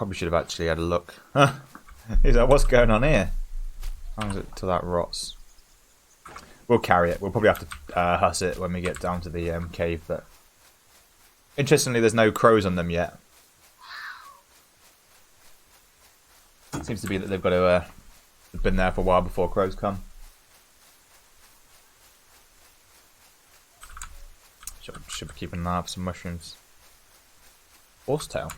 Probably should have actually had a look. He's like, what's going on here? How long is it till that rots? We'll carry it. We'll probably have to huss it when we get down to the cave. But interestingly, there's no crows on them yet. It seems to be that they've got to have been there for a while before crows come. Should be keeping an eye out for some mushrooms. Horsetail.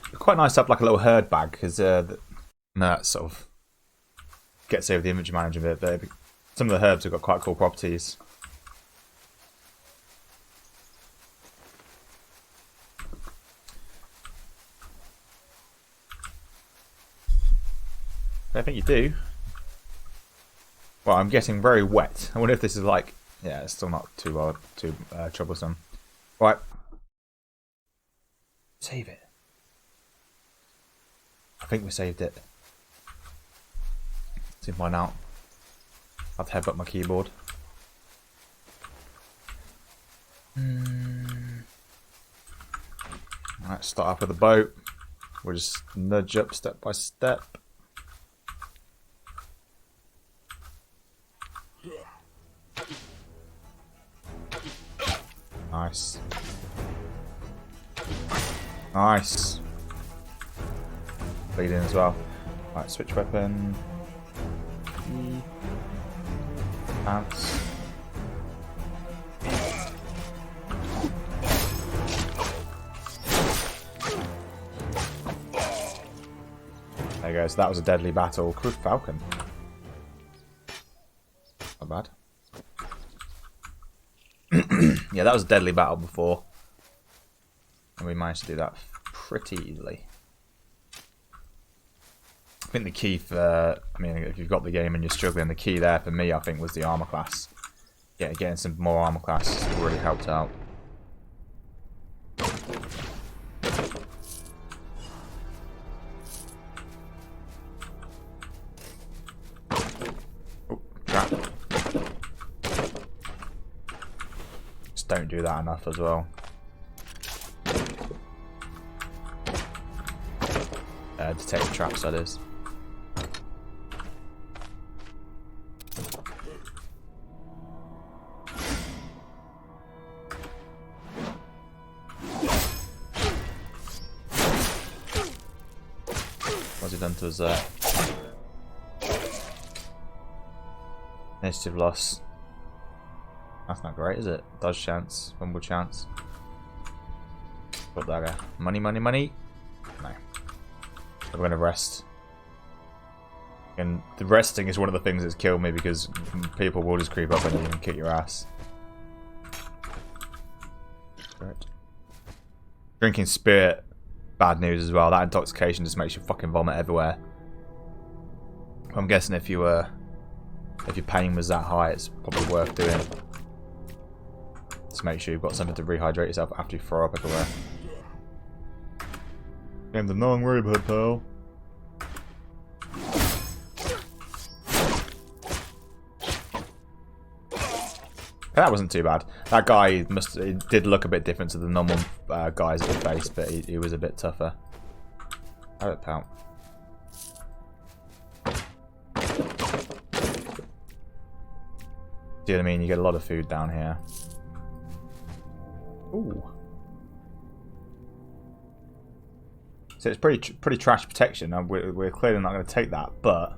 It's quite nice to have like a little herd bag because that sort of gets over the inventory management a bit. But some of the herbs have got quite cool properties. I think you do. Well, I'm getting very wet. I wonder if this is like... Yeah, it's still not too troublesome. Right. Save it. I think we saved it. See mine out. I have to headbutt my keyboard. Alright, start off with a boat. We'll just nudge up step by step. Nice. Nice. Bleed in as well. Right, switch weapon. Pants. There you go, so that was a deadly battle. Crew Falcon. Not bad. Yeah, that was a deadly battle before. And we managed to do that pretty easily. I think the key for, I mean, if you've got the game and you're struggling, the key there for me, I think, was the armor class. Yeah, getting some more armor class really helped out. Oh, trap. Just don't do that enough as well. Detect traps, that is. What's he done to us there? Initiative loss. That's not great, is it? Dodge chance, fumble chance. Put that there. Money, money, money. No. I'm going to rest. And the resting is one of the things that's killed me because people will just creep up on you and kick your ass. Right. Drinking spirit, bad news as well. That intoxication just makes you fucking vomit everywhere. I'm guessing if your pain was that high, it's probably worth doing. Just make sure you've got something to rehydrate yourself after you throw up everywhere. Game's a non worry about, pal. That wasn't too bad. That guy did look a bit different to the normal guys at the face, but he was a bit tougher. Oh, pal. See what I mean? You get a lot of food down here. Ooh. So it's pretty trash protection. We're clearly not going to take that, but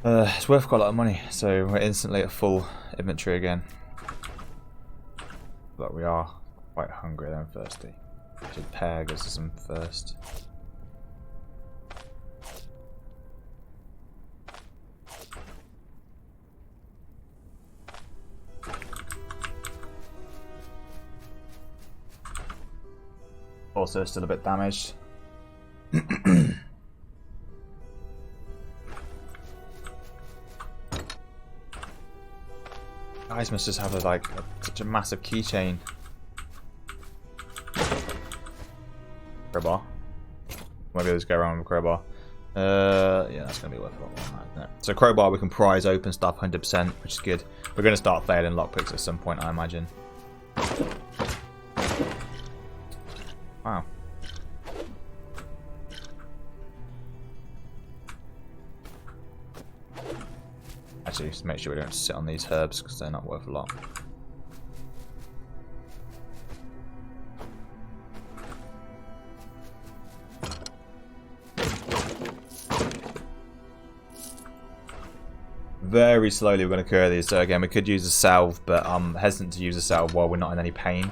it's worth quite a lot of money. So we're instantly at full inventory again. But we are quite hungry and thirsty. Should peg us some first. Also still a bit damaged. Guys must just have such a massive keychain. Crowbar. Maybe I'll just go around with crowbar. Yeah, that's gonna be worth a lot more than that. So crowbar, we can prize open stuff 100%, which is good. We're going to start failing lockpicks at some point, I imagine. Wow. Actually, just make sure we don't sit on these herbs because they're not worth a lot. Very slowly we're going to clear these. So again, we could use a salve, but I'm hesitant to use a salve while we're not in any pain.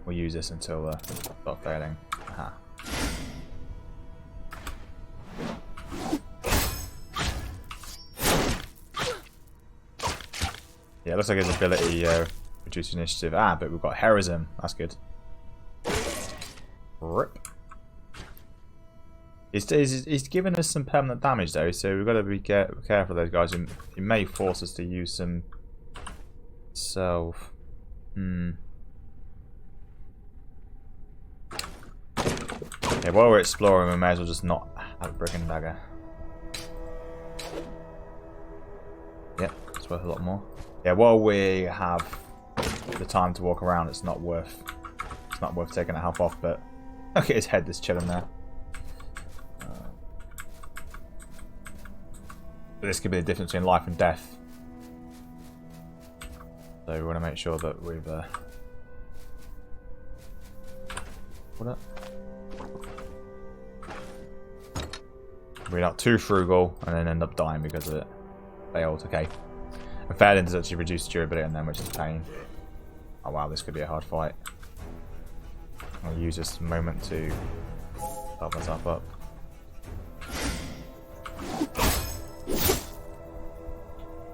We'll use this until start failing. Aha. Yeah, it looks like his ability reduces initiative. Ah, but we've got heroism. That's good. Rip. He's giving us some permanent damage though, so we've got to be careful of those guys. He may force us to use some self. Yeah, while we're exploring, we may as well just not have a brick and dagger. Yep, it's worth a lot more. Yeah, while we have the time to walk around, it's not worth taking a half off. But look at his head, just chilling there. This could be the difference between life and death. So we want to make sure that we've we're not too frugal and then end up dying because of it. Failed, okay. And failing does actually reduce durability on them, which is a pain. Oh wow, this could be a hard fight. I'll use this moment to help myself up.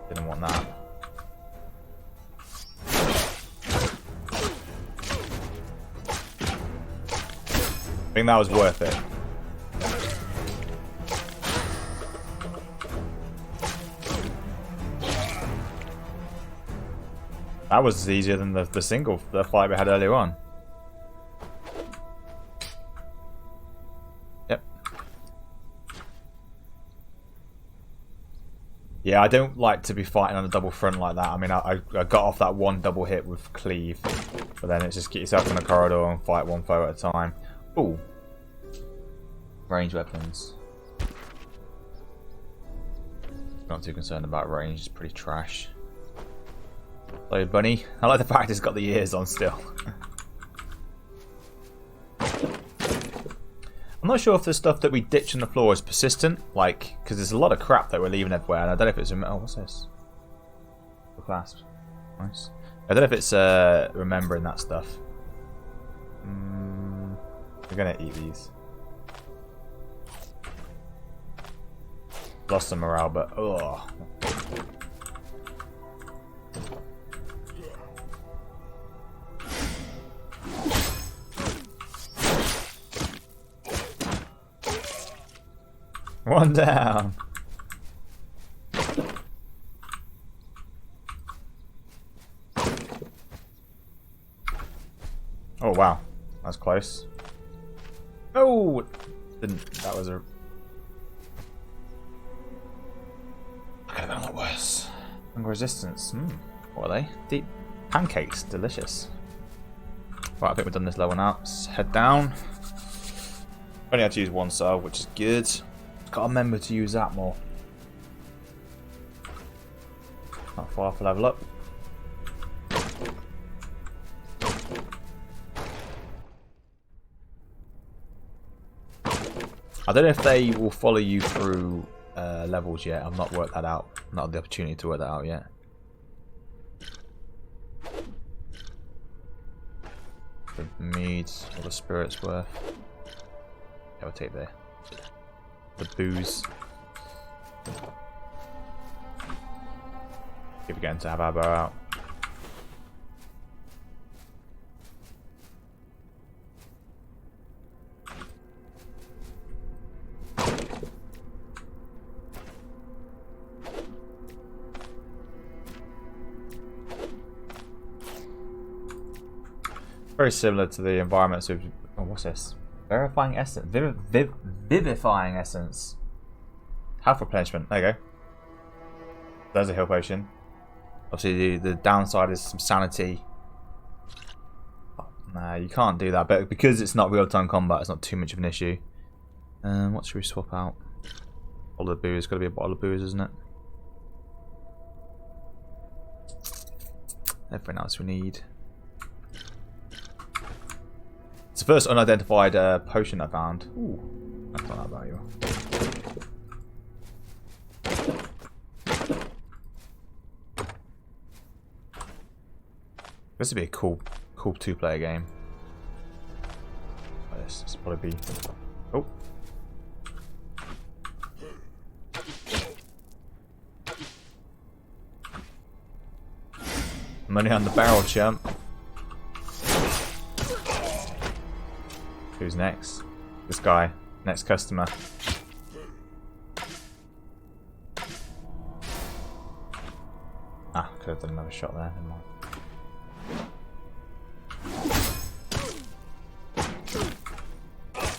Didn't want that. I think that was worth it. That was easier than the fight we had earlier on. Yep. Yeah, I don't like to be fighting on a double front like that. I mean, I got off that one double hit with cleave, but then it's just get yourself in the corridor and fight one foe at a time. Ooh. Range weapons. Not too concerned about range, it's pretty trash. Hello, bunny. I like the fact it's got the ears on still. I'm not sure if the stuff that we ditch on the floor is persistent, like, because there's a lot of crap that we're leaving everywhere, and I don't know if it's... Oh, what's this? The clasp. Nice. I don't know if it's remembering that stuff. We're going to eat these. Lost some morale, but... Ugh. One down. Oh wow, that's close. Oh, didn't. That was a. Could have been a lot worse. Hunger resistance. What are they? Deep pancakes, delicious. Right, I think we've done this level now. Let's head down. Only had to use one salve, which is good. Gotta remember to use that more. Not far for level up. I don't know if they will follow you through levels yet. I've not worked that out. Not had the opportunity to work that out yet. The meads, all the spirits worth. Yeah, we'll take the booze. Keep getting to have our bow out. Very similar to the environments of... Oh, what's this? Verifying essence. Vivifying essence. Health replenishment. There you go. There's a heal potion. Obviously, the downside is some sanity. Oh, nah, you can't do that. But because it's not real-time combat, it's not too much of an issue. What should we swap out? Bottle of booze. Got to be a bottle of booze, isn't it? Everything else we need. It's the first unidentified potion I found. Ooh, that's not that valuable. This would be a cool two-player game. This will probably be. Oh. Money on the barrel, chump. Who's next? This guy. Next customer. Ah, could have done another shot there. Never mind.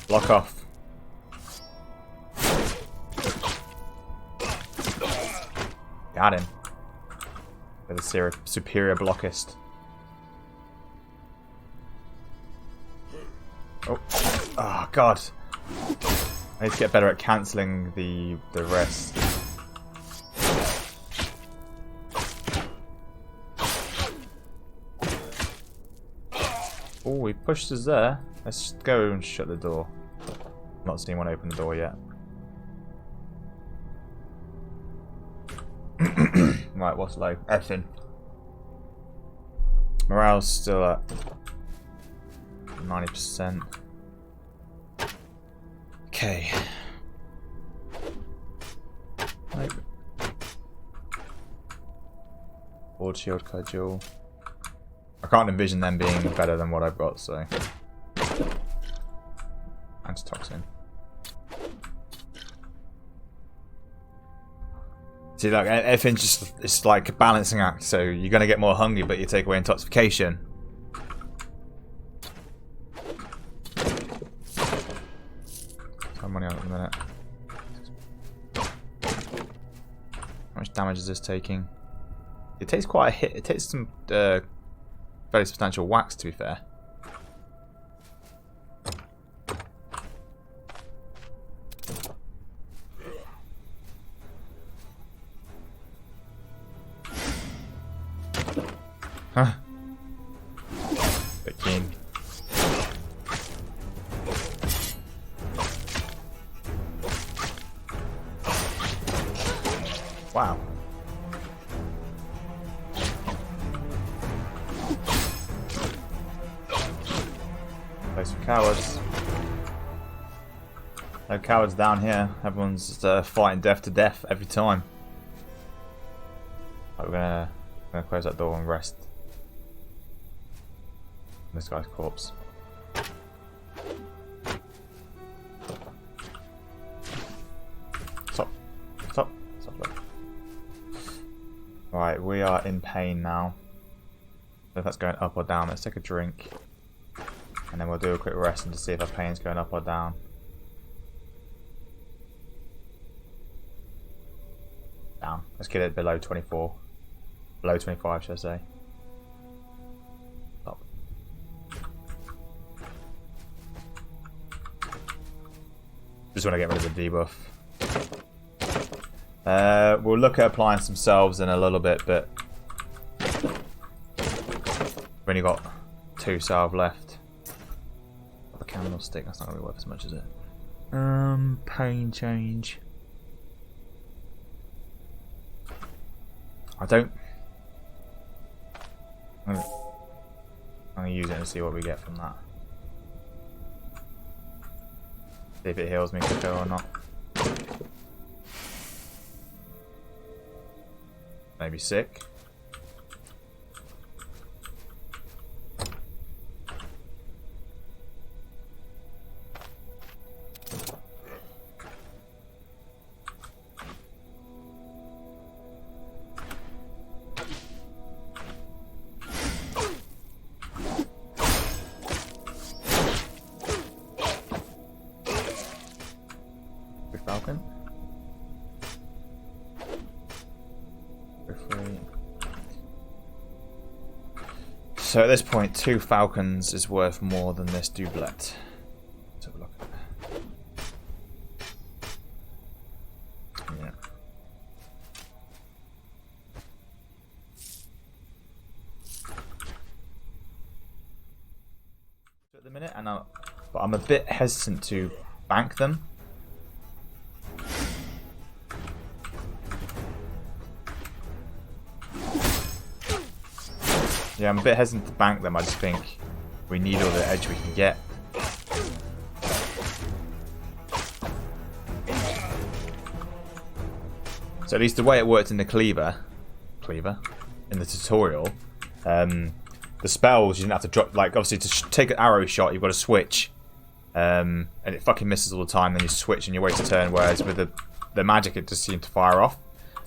Block off. Got him. With a superior blockist. Oh. Oh, God. I need to get better at cancelling the rest. Oh, he pushed us there. Let's go and shut the door. Not seen anyone open the door yet. Right, what's low? Everything. Morale's still at 90%. Okay. Nope. Board shield cudgel. I can't envision them being better than what I've got, so. Antitoxin. See, like everything's just, it's like a balancing act. So you're gonna get more hungry, but you take away intoxication. Some money on it in a minute. How much damage is this taking? It takes quite a hit. It takes some very substantial whacks, to be fair. Huh. The king. Wow. Place for cowards. No cowards down here. Everyone's just, fighting death to death every time. Right, we're gonna close that door and rest. This guy's corpse. Stop. Stop. Stop. Right, we are in pain now. If that's going up or down, let's take a drink. And then we'll do a quick rest and to see if our pain's going up or down. Down. Let's get it below 24. Below 25, should I say. Stop. Just want to get rid of the debuff. We'll look at applying some salves in a little bit, but we've only got 2 salve left. The candlestick, that's not going to be worth as much, is it? Pain change. I'm going to use it and see what we get from that. See if it heals me quicker or not. Maybe sick. free. So at this point, 2 falcons is worth more than this doublet. Let's have a look at that. Yeah. At the minute, but I'm a bit hesitant to bank them. Yeah, I'm a bit hesitant to bank them. I just think we need all the edge we can get. So at least the way it worked in the cleaver, in the tutorial, the spells you didn't have to drop. Like obviously to take an arrow shot, you've got to switch, and it fucking misses all the time. Then you switch and you wait a turn. Whereas with the magic, it just seemed to fire off.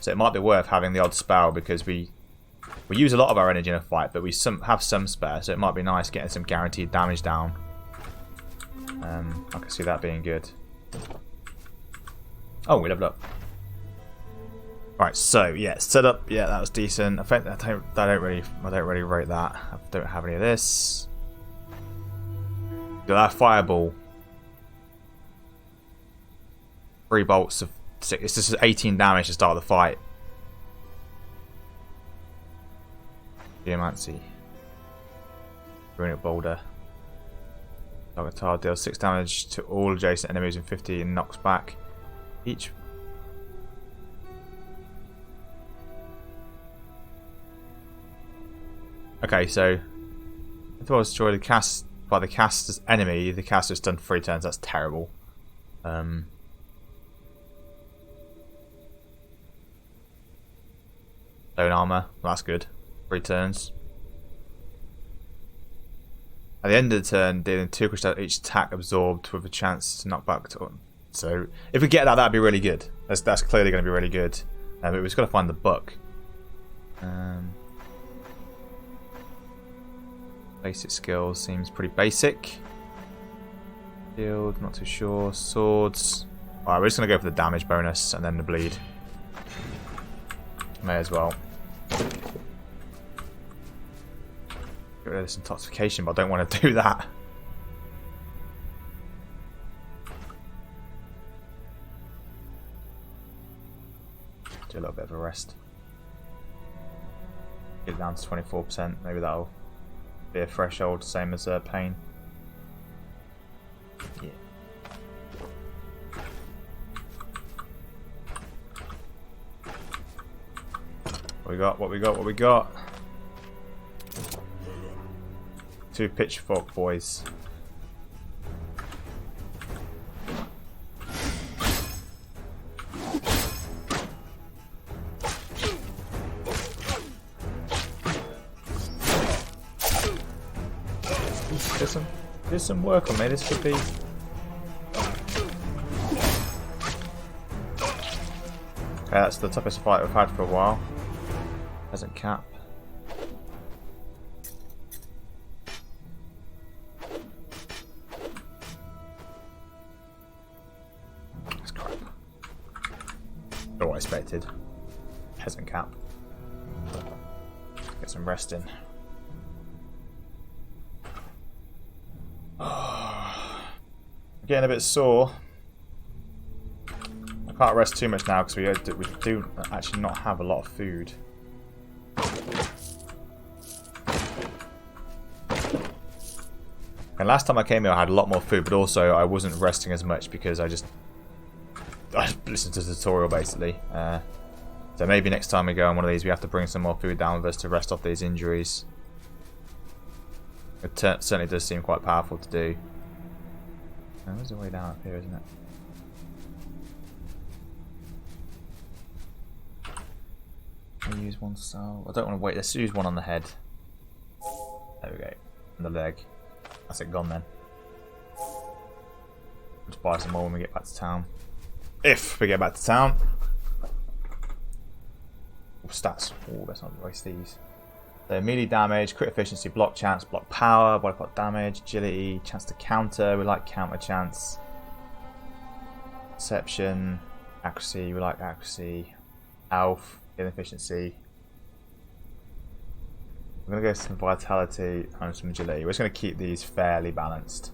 So it might be worth having the odd spell because we use a lot of our energy in a fight, but we have some spare, so it might be nice getting some guaranteed damage down. I can see that being good. Oh, we leveled up. Right, so yeah, setup. Yeah, that was decent. I think I don't really rate that. I don't have any of this. That fireball. 3 bolts of 6. It's just 18 damage to start the fight. Geomancy. Runic Boulder. Target deals 6 damage to all adjacent enemies and 50 and knocks back each. Okay, so if I was destroyed the cast by the caster's enemy, the caster's done 3 turns. That's terrible. Stone armor. Well, that's good. 3 turns. At the end of the turn, dealing 2 crystal each attack absorbed with a chance to knock back to. So if we get that, that'd be really good. That's clearly going to be really good. But we've just got to find the book. Basic skills seems pretty basic. Shield, not too sure. Swords. Alright, we're just going to go for the damage bonus and then the bleed. May as well. Get rid of this intoxication, but I don't want to do that. Do a little bit of a rest. Get it down to 24%. Maybe that'll be a threshold, same as pain. Yeah. What we got? What we got? What we got? 2 pitchfork boys. There's some work on me. This could be. Okay, that's the toughest fight we've had for a while. Peasant cap. That's crap. Not what I expected. Peasant cap. Get some rest in. I'm getting a bit sore. I can't rest too much now because we do actually not have a lot of food. And last time I came here I had a lot more food, but also I wasn't resting as much because I listened to the tutorial basically. So maybe next time we go on one of these we have to bring some more food down with us to rest off these injuries. It certainly does seem quite powerful to do. There's a way down up here, isn't it? I'll use one cell. I don't want to wait. Let's use one on the head. There we go. And the leg. That's it gone then. Let's buy some more when we get back to town. If we get back to town. Oh, stats. Oh, let's not waste these. So melee damage, crit efficiency, block chance, block power, body part damage, agility, chance to counter. We like counter chance. Perception, accuracy. We like accuracy. Health, healing efficiency. I'm going to go some vitality and some agility. We're just going to keep these fairly balanced.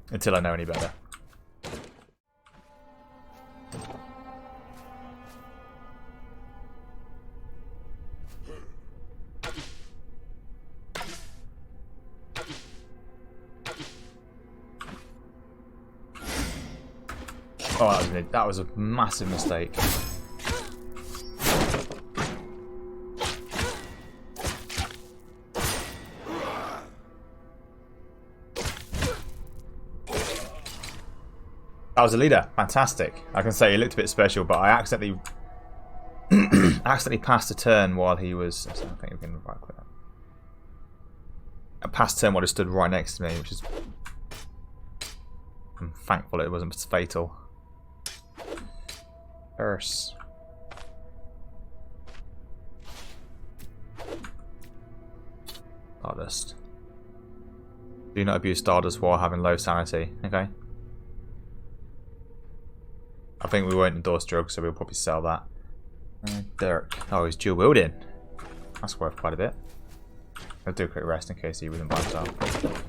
Until I know any better. Oh, that was a massive mistake. That was a leader. Fantastic. I can say he looked a bit special, but I accidentally passed a turn while he was. I think we can right click. I passed a turn while he stood right next to me, which is. I'm thankful it wasn't fatal. Curse. Stardust. Do not abuse Stardust while having low sanity. Okay. I think we won't endorse drugs, so we'll probably sell that. Dirk. Oh, he's dual wielding. That's worth quite a bit. I'll do a quick rest in case he wasn't by himself.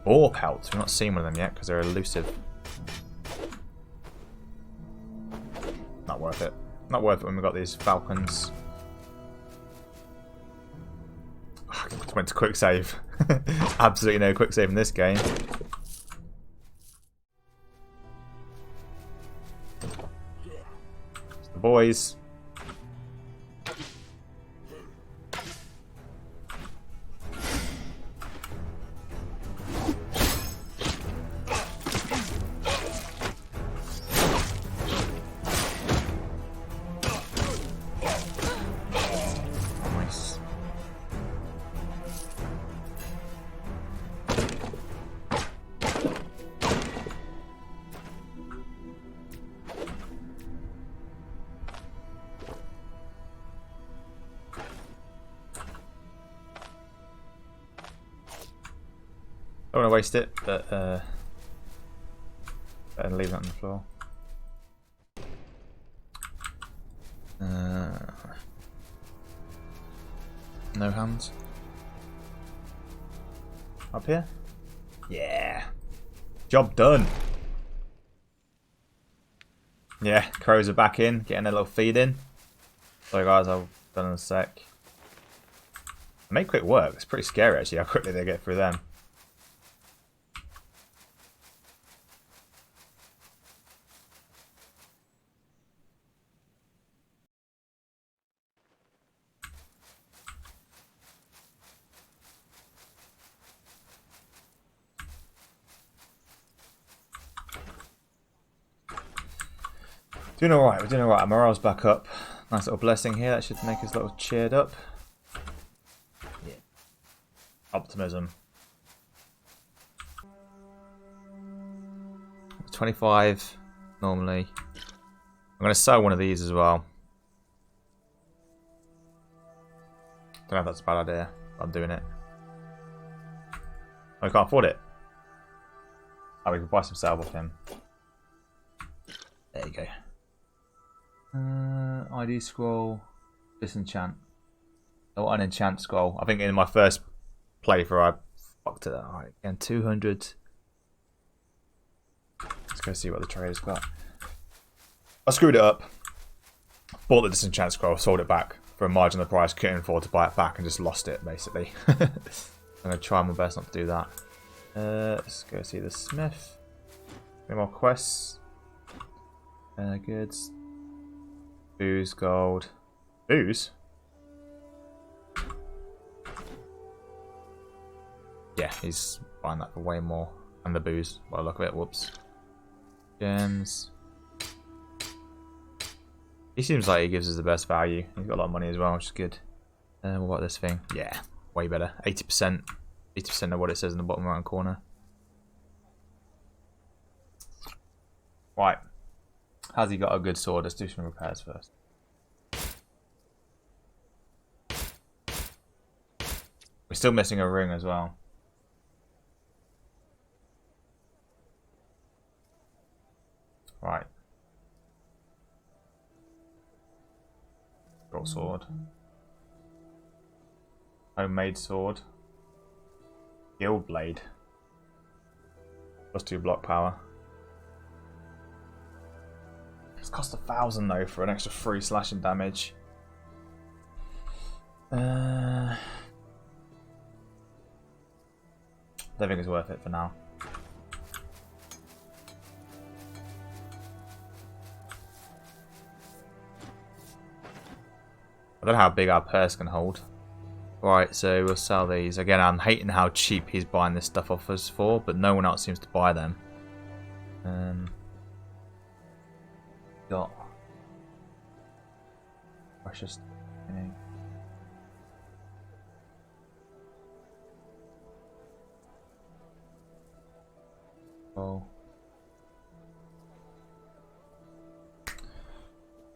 Boar pelts. We've not seen one of them yet because they're elusive. Not worth it. Not worth it when we've got these falcons. I just went to quick save. Absolutely no quick save in this game. It's the boys. I don't want to waste it, but better leave that on the floor. No hands. Up here? Yeah. Job done. Yeah, crows are back in, getting a little feed in. Sorry guys, I'll done in a sec. Make quick work. It's pretty scary actually how quickly they get through them. Doing alright, we're doing alright. Our morale's back up. Nice little blessing here, that should make us a little cheered up. Yeah. Optimism. 25 normally. I'm going to sell one of these as well. Don't know if that's a bad idea, but I'm doing it. Oh, we can't afford it. Oh, we can buy some salve off him. There you go. ID scroll, disenchant. Oh, unenchant scroll. I think in my first playthrough I fucked it up. Alright, again, 200. Let's go see what the trader's got. I screwed it up. Bought the disenchant scroll, sold it back for a margin of the price, couldn't afford to buy it back and just lost it basically. I'm going to try my best not to do that. Let's go see the smith. Any more quests? Goods. Booze, gold. Booze? Yeah, he's buying that for way more. And the booze, by the look of it. Whoops. Gems. He seems like he gives us the best value. He's got a lot of money as well, which is good. What about this thing? Yeah, way better. 80%. 80% of what it says in the bottom right corner. Right. Has he got a good sword? Let's do some repairs first. We're still missing a ring as well. Right. Short sword. Homemade sword. Guild blade. +2 block power. It's cost 1,000 though for an extra 3 slashing damage. I don't think it's worth it for now. I don't know how big our purse can hold. Right, so we'll sell these. Again, I'm hating how cheap he's buying this stuff off us for, but no one else seems to buy them. Got precious. Oh.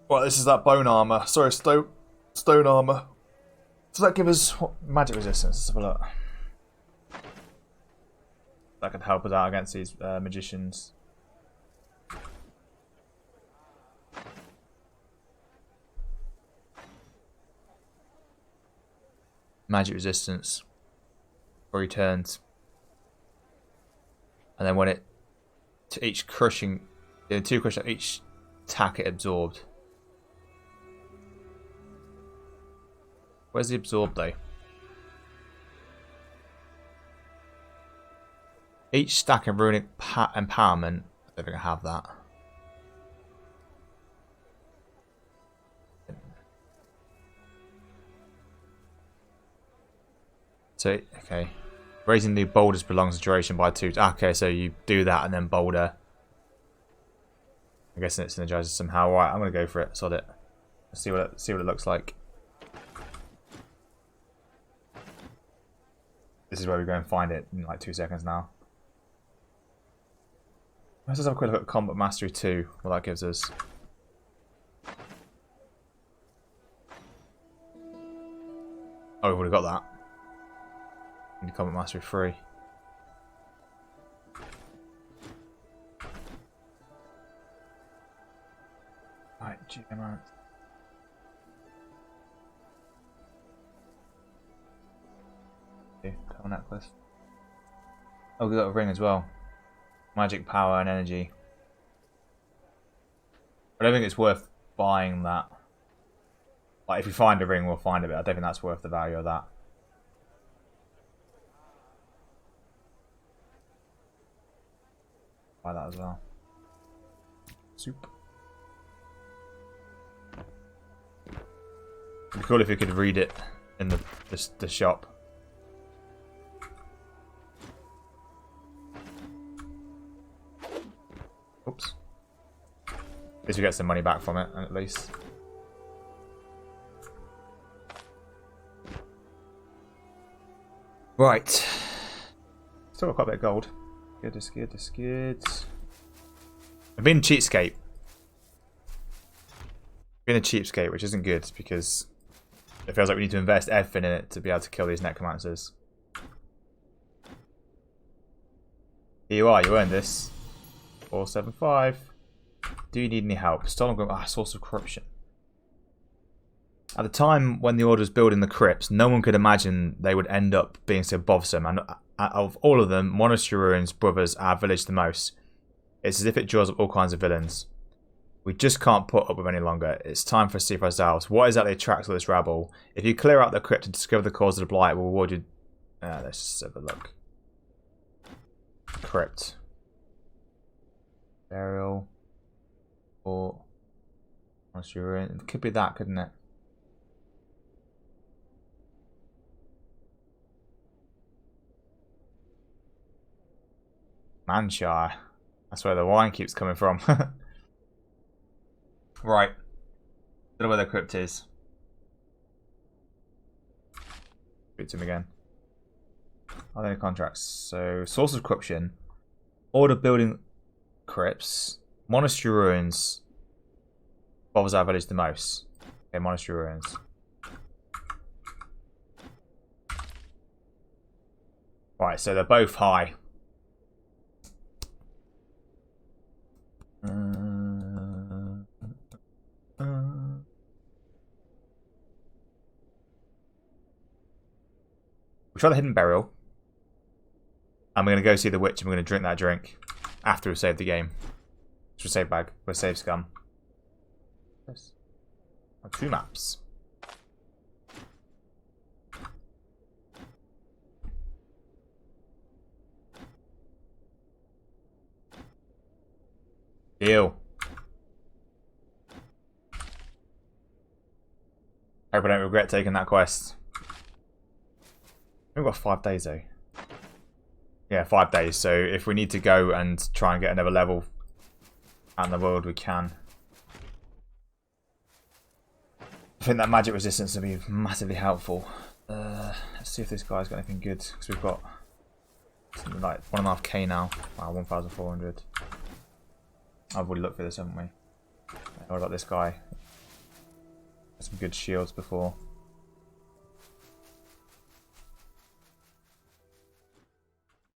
Right, this is that bone armor. Sorry, stone armor. Does that give us magic resistance? Let's have a look. That could help us out against these magicians. Magic resistance. 3 turns. And then when it to each crushing, 2 crushing each attack it absorbed. Where's the absorb though? Each stack of runic empowerment. I don't think I have that. So okay, raising new boulders prolongs the duration by 2. Okay, so you do that and then boulder. I guess it synergizes somehow. Right, I'm gonna go for it. Sod it. Let's see what it looks like. This is where we go and find it in like 2 seconds now. Let's just have a quick look at Combat Mastery 2, what that gives us. Oh, we've already got that. Need Combat Mastery 3. Right, GM. Pearl necklace. Oh, we got a ring as well. Magic power and energy. I don't think it's worth buying that. Like, if we find a ring, we'll find it, but I don't think that's worth the value of that. Buy that as well. Soup. It'd be cool if you could read it in the shop. Oops. At least we get some money back from it, at least. Right. Still got quite a bit of gold. Good, it's good, it's good. I've been a cheapskate. Been a cheapskate, which isn't good because it feels like we need to invest everything in it to be able to kill these necromancers. Here you are, you earned this. 475. Do you need any help? Stolen source of corruption. At the time when the Order was building the crypts, no one could imagine they would end up being so bothersome. And of all of them, Monastery Ruins Brothers our village the most. It's as if it draws up all kinds of villains. We just can't put up with any longer. It's time for us to see for ourselves. What exactly attracts all this rabble? If you clear out the crypt and discover the cause of the blight, we'll reward you. Let's just have a look. Crypt. Burial. Or Monastery Ruin. It could be that, couldn't it? Manshire. That's where the wine keeps coming from. Right. Don't know where the crypt is. Speak to him again. Are there any contracts? So, source of corruption. Order building crypts. Monastery Ruins. Bothers our village the most. Okay, Monastery Ruins. Right, so they're both high. We'll try the hidden burial. And we're going to go see the witch and we're going to drink that drink after we've saved the game. It's a save bag. We're save scum. Yes. Oh, 2 maps. Deal. Hope I don't regret taking that quest. We've got 5 days though. Yeah, 5 days. So if we need to go and try and get another level out in the world, we can. I think that magic resistance will be massively helpful. Let's see if this guy's got anything good. Because we've got something like 1.5k now. Wow, 1,400. I've already looked for this, haven't we? What about this guy? Some good shields before.